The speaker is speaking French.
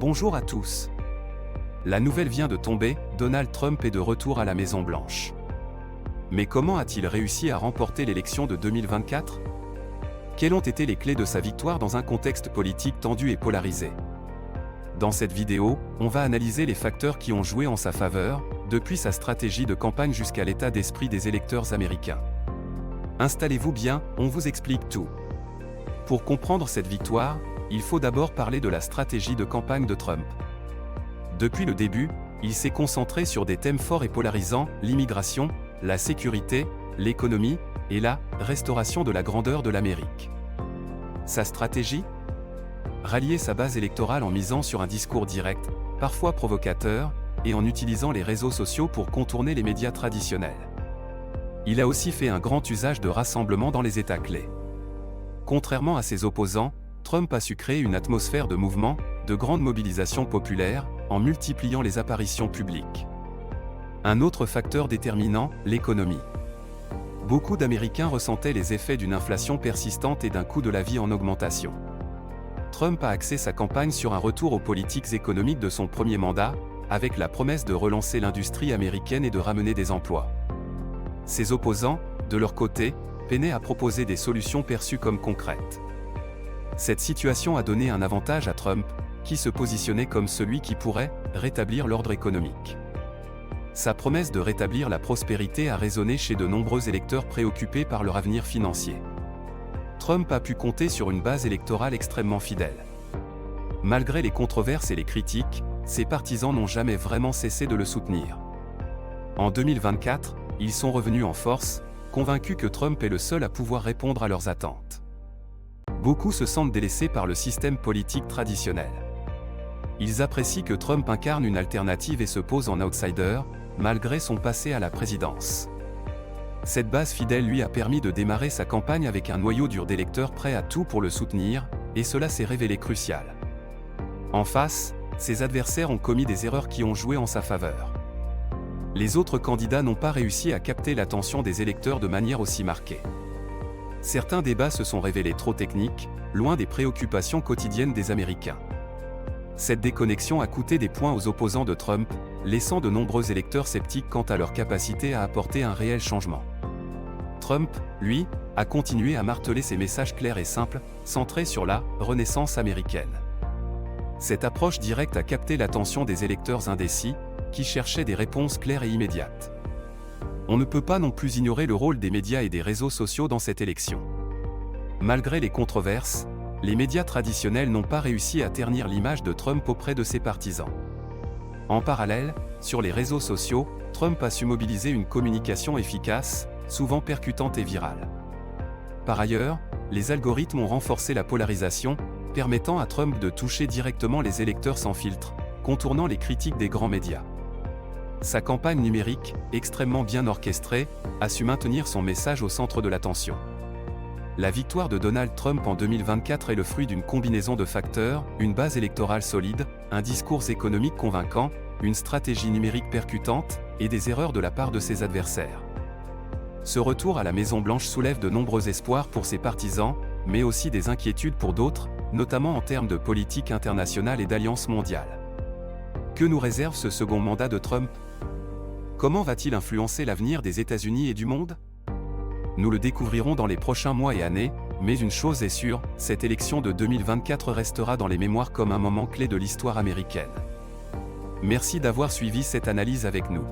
Bonjour à tous. La nouvelle vient de tomber, Donald Trump est de retour à la Maison-Blanche. Mais comment a-t-il réussi à remporter l'élection de 2024? Quelles ont été les clés de sa victoire dans un contexte politique tendu et polarisé? Dans cette vidéo, on va analyser les facteurs qui ont joué en sa faveur, depuis sa stratégie de campagne jusqu'à l'état d'esprit des électeurs américains. Installez-vous bien, on vous explique tout. Pour comprendre cette victoire, il faut d'abord parler de la stratégie de campagne de Trump. Depuis le début, il s'est concentré sur des thèmes forts et polarisants, l'immigration, la sécurité, l'économie, et la restauration de la grandeur de l'Amérique. Sa stratégie? Rallier sa base électorale en misant sur un discours direct, parfois provocateur, et en utilisant les réseaux sociaux pour contourner les médias traditionnels. Il a aussi fait un grand usage de rassemblements dans les États clés. Contrairement à ses opposants, Trump a su créer une atmosphère de mouvement, de grande mobilisation populaire, en multipliant les apparitions publiques. Un autre facteur déterminant, l'économie. Beaucoup d'Américains ressentaient les effets d'une inflation persistante et d'un coût de la vie en augmentation. Trump a axé sa campagne sur un retour aux politiques économiques de son premier mandat, avec la promesse de relancer l'industrie américaine et de ramener des emplois. Ses opposants, de leur côté, peinaient à proposer des solutions perçues comme concrètes. Cette situation a donné un avantage à Trump, qui se positionnait comme celui qui pourrait rétablir l'ordre économique. Sa promesse de rétablir la prospérité a résonné chez de nombreux électeurs préoccupés par leur avenir financier. Trump a pu compter sur une base électorale extrêmement fidèle. Malgré les controverses et les critiques, ses partisans n'ont jamais vraiment cessé de le soutenir. En 2024, ils sont revenus en force, convaincus que Trump est le seul à pouvoir répondre à leurs attentes. Beaucoup se sentent délaissés par le système politique traditionnel. Ils apprécient que Trump incarne une alternative et se pose en outsider, malgré son passé à la présidence. Cette base fidèle lui a permis de démarrer sa campagne avec un noyau dur d'électeurs prêts à tout pour le soutenir, et cela s'est révélé crucial. En face, ses adversaires ont commis des erreurs qui ont joué en sa faveur. Les autres candidats n'ont pas réussi à capter l'attention des électeurs de manière aussi marquée. Certains débats se sont révélés trop techniques, loin des préoccupations quotidiennes des Américains. Cette déconnexion a coûté des points aux opposants de Trump, laissant de nombreux électeurs sceptiques quant à leur capacité à apporter un réel changement. Trump, lui, a continué à marteler ses messages clairs et simples, centrés sur la renaissance américaine. Cette approche directe a capté l'attention des électeurs indécis, qui cherchaient des réponses claires et immédiates. On ne peut pas non plus ignorer le rôle des médias et des réseaux sociaux dans cette élection. Malgré les controverses, les médias traditionnels n'ont pas réussi à ternir l'image de Trump auprès de ses partisans. En parallèle, sur les réseaux sociaux, Trump a su mobiliser une communication efficace, souvent percutante et virale. Par ailleurs, les algorithmes ont renforcé la polarisation, permettant à Trump de toucher directement les électeurs sans filtre, contournant les critiques des grands médias. Sa campagne numérique, extrêmement bien orchestrée, a su maintenir son message au centre de l'attention. La victoire de Donald Trump en 2024 est le fruit d'une combinaison de facteurs, une base électorale solide, un discours économique convaincant, une stratégie numérique percutante, et des erreurs de la part de ses adversaires. Ce retour à la Maison-Blanche soulève de nombreux espoirs pour ses partisans, mais aussi des inquiétudes pour d'autres, notamment en termes de politique internationale et d'alliance mondiale. Que nous réserve ce second mandat de Trump? Comment va-t-il influencer l'avenir des États-Unis et du monde? Nous le découvrirons dans les prochains mois et années, mais une chose est sûre, cette élection de 2024 restera dans les mémoires comme un moment clé de l'histoire américaine. Merci d'avoir suivi cette analyse avec nous.